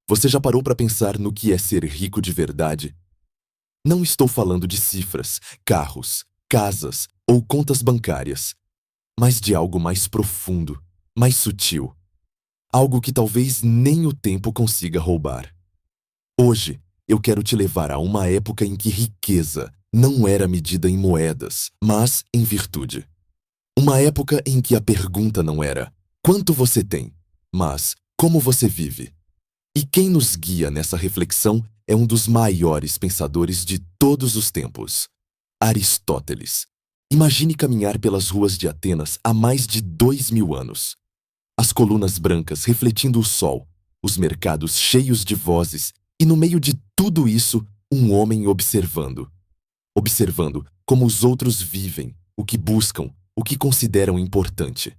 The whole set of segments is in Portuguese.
Você já parou para pensar no que é ser rico de verdade? Não estou falando de cifras, carros, casas ou contas bancárias, mas de algo mais profundo, mais sutil. Algo que talvez nem o tempo consiga roubar. Hoje, eu quero te levar a uma época em que riqueza não era medida em moedas, mas em virtude. Uma época em que a pergunta não era quanto você tem, mas como você vive. E quem nos guia nessa reflexão é um dos maiores pensadores de todos os tempos, Aristóteles. Imagine caminhar pelas ruas de Atenas há mais de 2000 anos. As colunas brancas refletindo o sol, os mercados cheios de vozes e, no meio de tudo isso, um homem observando. Observando como os outros vivem, o que buscam, o que consideram importante.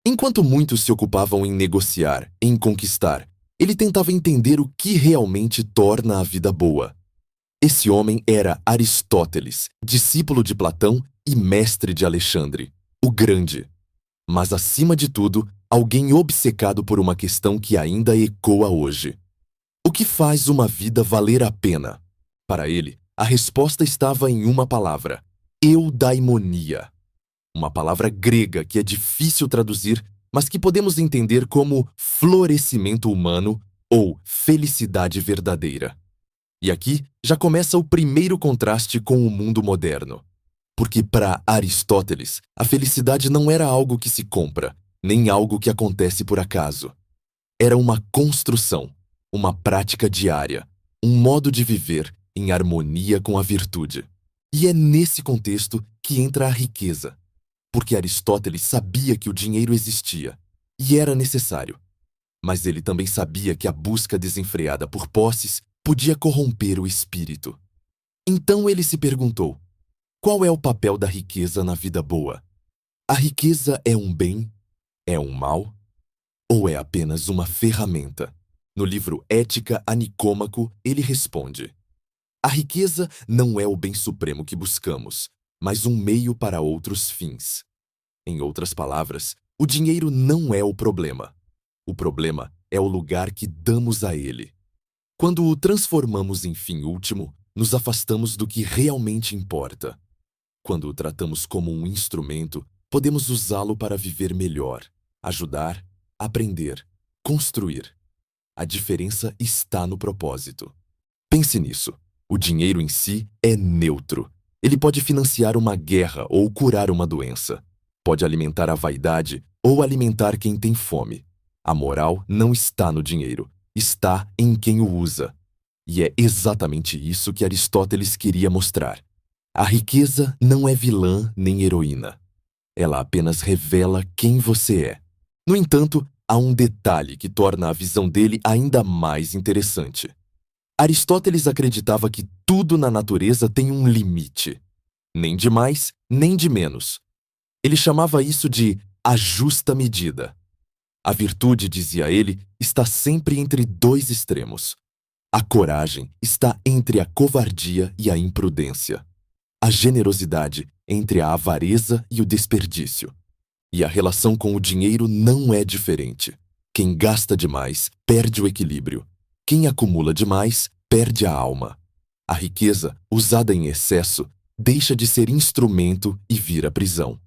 Enquanto muitos se ocupavam em negociar, em conquistar, ele tentava entender o que realmente torna a vida boa. Esse homem era Aristóteles, discípulo de Platão e mestre de Alexandre, o Grande. Mas, acima de tudo, alguém obcecado por uma questão que ainda ecoa hoje. O que faz uma vida valer a pena? Para ele, a resposta estava em uma palavra: eudaimonia. Uma palavra grega que é difícil traduzir, mas que podemos entender como florescimento humano ou felicidade verdadeira. E aqui já começa o primeiro contraste com o mundo moderno. Porque para Aristóteles, a felicidade não era algo que se compra, nem algo que acontece por acaso. Era uma construção, uma prática diária, um modo de viver em harmonia com a virtude. E é nesse contexto que entra a riqueza. Porque Aristóteles sabia que o dinheiro existia e era necessário. Mas ele também sabia que a busca desenfreada por posses podia corromper o espírito. Então ele se perguntou: qual é o papel da riqueza na vida boa? A riqueza é um bem? É um mal? Ou é apenas uma ferramenta? No livro Ética a Nicômaco, ele responde: a riqueza não é o bem supremo que buscamos, mas um meio para outros fins. Em outras palavras, o dinheiro não é o problema. O problema é o lugar que damos a ele. Quando o transformamos em fim último, nos afastamos do que realmente importa. Quando o tratamos como um instrumento, podemos usá-lo para viver melhor, ajudar, aprender, construir. A diferença está no propósito. Pense nisso. O dinheiro em si é neutro. Ele pode financiar uma guerra ou curar uma doença. Pode alimentar a vaidade ou alimentar quem tem fome. A moral não está no dinheiro, está em quem o usa. E é exatamente isso que Aristóteles queria mostrar. A riqueza não é vilã nem heroína. Ela apenas revela quem você é. No entanto, há um detalhe que torna a visão dele ainda mais interessante. Aristóteles acreditava que tudo na natureza tem um limite. Nem de mais, nem de menos. Ele chamava isso de a justa medida. A virtude, dizia ele, está sempre entre dois extremos. A coragem está entre a covardia e a imprudência. A generosidade entre a avareza e o desperdício. E a relação com o dinheiro não é diferente. Quem gasta demais perde o equilíbrio. Quem acumula demais perde a alma. A riqueza, usada em excesso, deixa de ser instrumento e vira prisão.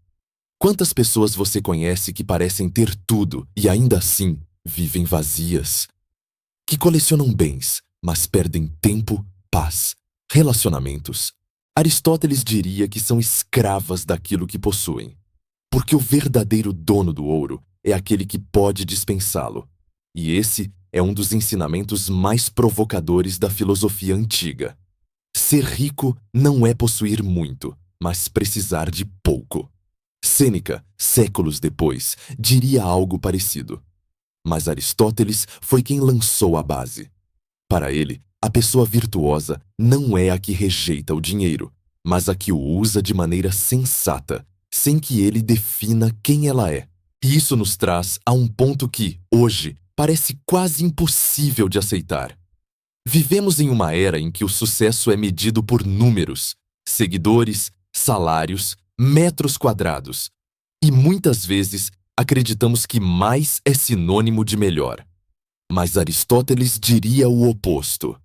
Quantas pessoas você conhece que parecem ter tudo e ainda assim vivem vazias? Que colecionam bens, mas perdem tempo, paz, relacionamentos. Aristóteles diria que são escravas daquilo que possuem. Porque o verdadeiro dono do ouro é aquele que pode dispensá-lo. E esse é um dos ensinamentos mais provocadores da filosofia antiga. Ser rico não é possuir muito, mas precisar de pouco. Sêneca, séculos depois, diria algo parecido. Mas Aristóteles foi quem lançou a base. Para ele, a pessoa virtuosa não é a que rejeita o dinheiro, mas a que o usa de maneira sensata, sem que ele defina quem ela é. E isso nos traz a um ponto que, hoje, parece quase impossível de aceitar. Vivemos em uma era em que o sucesso é medido por números, seguidores, salários, metros quadrados. E muitas vezes acreditamos que mais é sinônimo de melhor. Mas Aristóteles diria o oposto.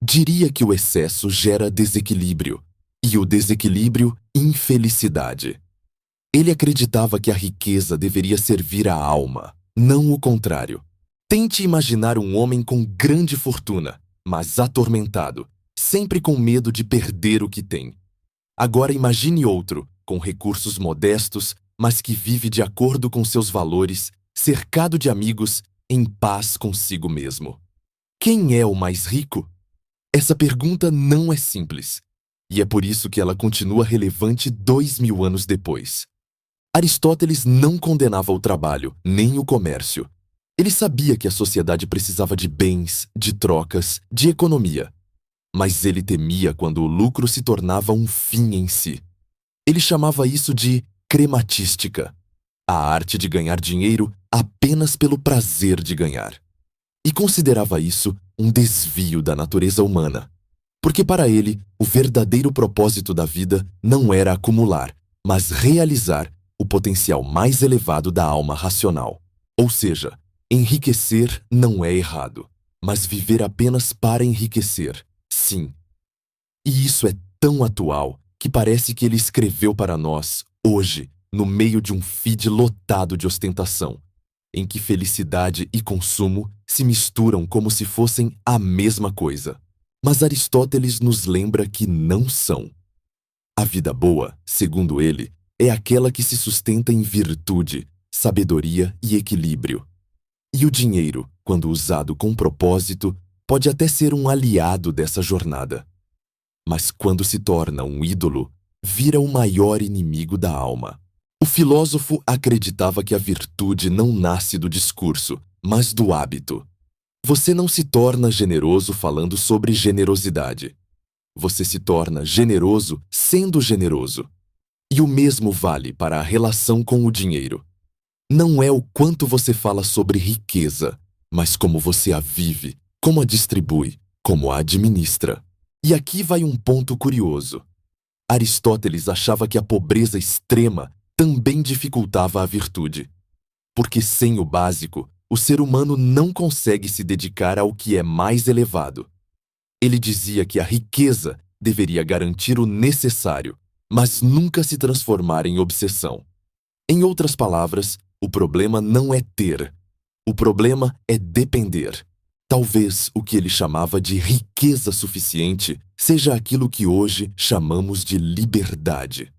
Diria que o excesso gera desequilíbrio, e o desequilíbrio, infelicidade. Ele acreditava que a riqueza deveria servir à alma, não o contrário. Tente imaginar um homem com grande fortuna, mas atormentado, sempre com medo de perder o que tem. Agora imagine outro, com recursos modestos, mas que vive de acordo com seus valores, cercado de amigos, em paz consigo mesmo. Quem é o mais rico? Essa pergunta não é simples, e é por isso que ela continua relevante 2000 anos depois. Aristóteles não condenava o trabalho, nem o comércio. Ele sabia que a sociedade precisava de bens, de trocas, de economia. Mas ele temia quando o lucro se tornava um fim em si. Ele chamava isso de crematística, a arte de ganhar dinheiro apenas pelo prazer de ganhar. E considerava isso um desvio da natureza humana. Porque para ele, o verdadeiro propósito da vida não era acumular, mas realizar o potencial mais elevado da alma racional. Ou seja, enriquecer não é errado, mas viver apenas para enriquecer, sim. E isso é tão atual que parece que ele escreveu para nós, hoje, no meio de um feed lotado de ostentação, em que felicidade e consumo se misturam como se fossem a mesma coisa. Mas Aristóteles nos lembra que não são. A vida boa, segundo ele, é aquela que se sustenta em virtude, sabedoria e equilíbrio. E o dinheiro, quando usado com propósito, pode até ser um aliado dessa jornada. Mas quando se torna um ídolo, vira o maior inimigo da alma. O filósofo acreditava que a virtude não nasce do discurso, mas do hábito. Você não se torna generoso falando sobre generosidade. Você se torna generoso sendo generoso. E o mesmo vale para a relação com o dinheiro. Não é o quanto você fala sobre riqueza, mas como você a vive, como a distribui, como a administra. E aqui vai um ponto curioso. Aristóteles achava que a pobreza extrema também dificultava a virtude. Porque sem o básico, o ser humano não consegue se dedicar ao que é mais elevado. Ele dizia que a riqueza deveria garantir o necessário, mas nunca se transformar em obsessão. Em outras palavras, o problema não é ter. O problema é depender. Talvez o que ele chamava de riqueza suficiente seja aquilo que hoje chamamos de liberdade.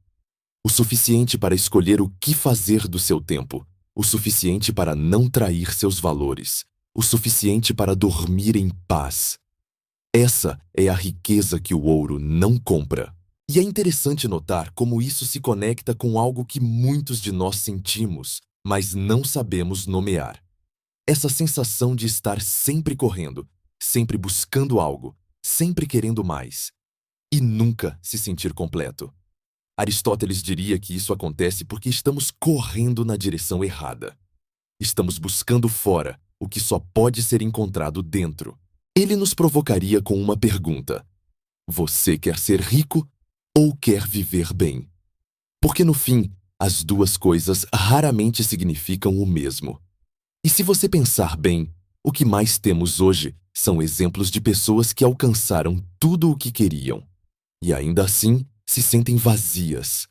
O suficiente para escolher o que fazer do seu tempo, o suficiente para não trair seus valores, o suficiente para dormir em paz. Essa é a riqueza que o ouro não compra. E é interessante notar como isso se conecta com algo que muitos de nós sentimos, mas não sabemos nomear. Essa sensação de estar sempre correndo, sempre buscando algo, sempre querendo mais, e nunca se sentir completo. Aristóteles diria que isso acontece porque estamos correndo na direção errada. Estamos buscando fora o que só pode ser encontrado dentro. Ele nos provocaria com uma pergunta: você quer ser rico ou quer viver bem? Porque no fim, as duas coisas raramente significam o mesmo. E se você pensar bem, o que mais temos hoje são exemplos de pessoas que alcançaram tudo o que queriam e ainda assim se sentem vazias.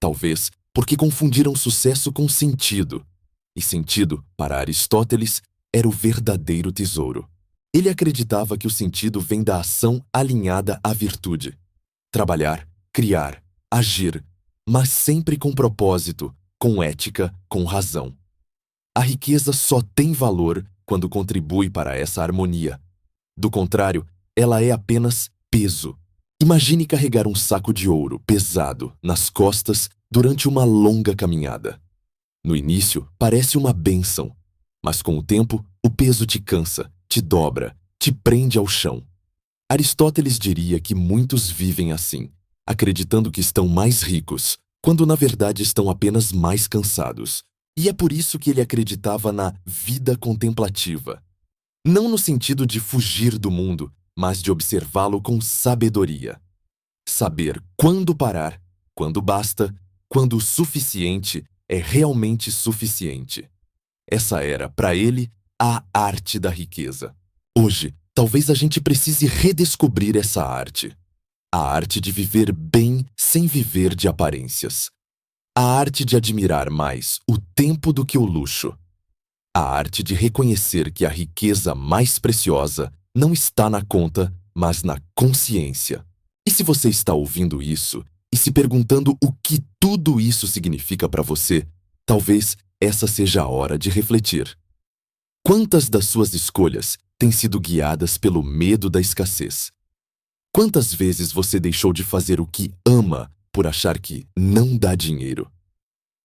Talvez porque confundiram sucesso com sentido. E sentido, para Aristóteles, era o verdadeiro tesouro. Ele acreditava que o sentido vem da ação alinhada à virtude. Trabalhar, criar, agir, mas sempre com propósito, com ética, com razão. A riqueza só tem valor quando contribui para essa harmonia. Do contrário, ela é apenas peso. Imagine carregar um saco de ouro pesado nas costas durante uma longa caminhada. No início, parece uma bênção, mas com o tempo, o peso te cansa, te dobra, te prende ao chão. Aristóteles diria que muitos vivem assim, acreditando que estão mais ricos, quando na verdade estão apenas mais cansados. E é por isso que ele acreditava na vida contemplativa. Não no sentido de fugir do mundo, mas de observá-lo com sabedoria. Saber quando parar, quando basta, quando o suficiente é realmente suficiente. Essa era, para ele, a arte da riqueza. Hoje, talvez a gente precise redescobrir essa arte. A arte de viver bem sem viver de aparências. A arte de admirar mais o tempo do que o luxo. A arte de reconhecer que a riqueza mais preciosa não está na conta, mas na consciência. E se você está ouvindo isso e se perguntando o que tudo isso significa para você, talvez essa seja a hora de refletir. Quantas das suas escolhas têm sido guiadas pelo medo da escassez? Quantas vezes você deixou de fazer o que ama por achar que não dá dinheiro?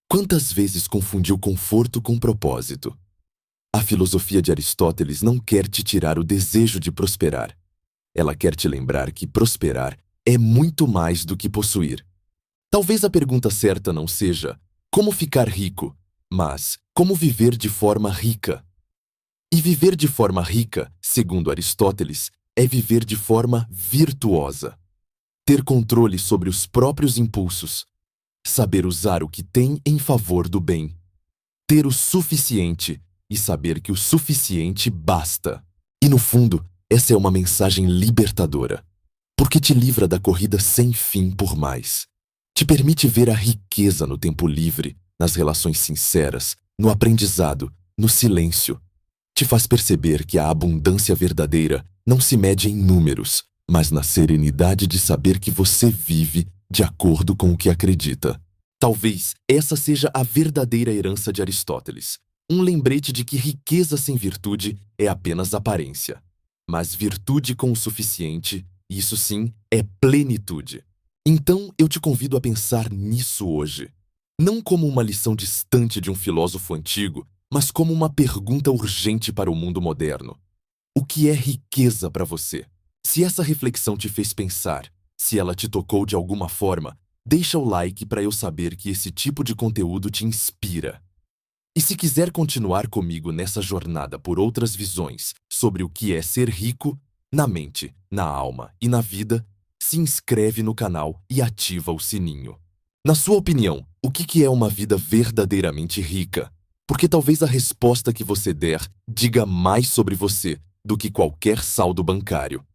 Quantas vezes confundiu conforto com propósito? A filosofia de Aristóteles não quer te tirar o desejo de prosperar. Ela quer te lembrar que prosperar é muito mais do que possuir. Talvez a pergunta certa não seja como ficar rico, mas como viver de forma rica. E viver de forma rica, segundo Aristóteles, é viver de forma virtuosa. Ter controle sobre os próprios impulsos. Saber usar o que tem em favor do bem. Ter o suficiente e saber que o suficiente basta. E no fundo, essa é uma mensagem libertadora, porque te livra da corrida sem fim por mais. Te permite ver a riqueza no tempo livre, nas relações sinceras, no aprendizado, no silêncio. Te faz perceber que a abundância verdadeira não se mede em números, mas na serenidade de saber que você vive de acordo com o que acredita. Talvez essa seja a verdadeira herança de Aristóteles. Um lembrete de que riqueza sem virtude é apenas aparência. Mas virtude com o suficiente, isso sim, é plenitude. Então eu te convido a pensar nisso hoje. Não como uma lição distante de um filósofo antigo, mas como uma pergunta urgente para o mundo moderno. O que é riqueza para você? Se essa reflexão te fez pensar, se ela te tocou de alguma forma, deixa o like para eu saber que esse tipo de conteúdo te inspira. E se quiser continuar comigo nessa jornada por outras visões sobre o que é ser rico, na mente, na alma e na vida, se inscreve no canal e ativa o sininho. Na sua opinião, o que é uma vida verdadeiramente rica? Porque talvez a resposta que você der diga mais sobre você do que qualquer saldo bancário.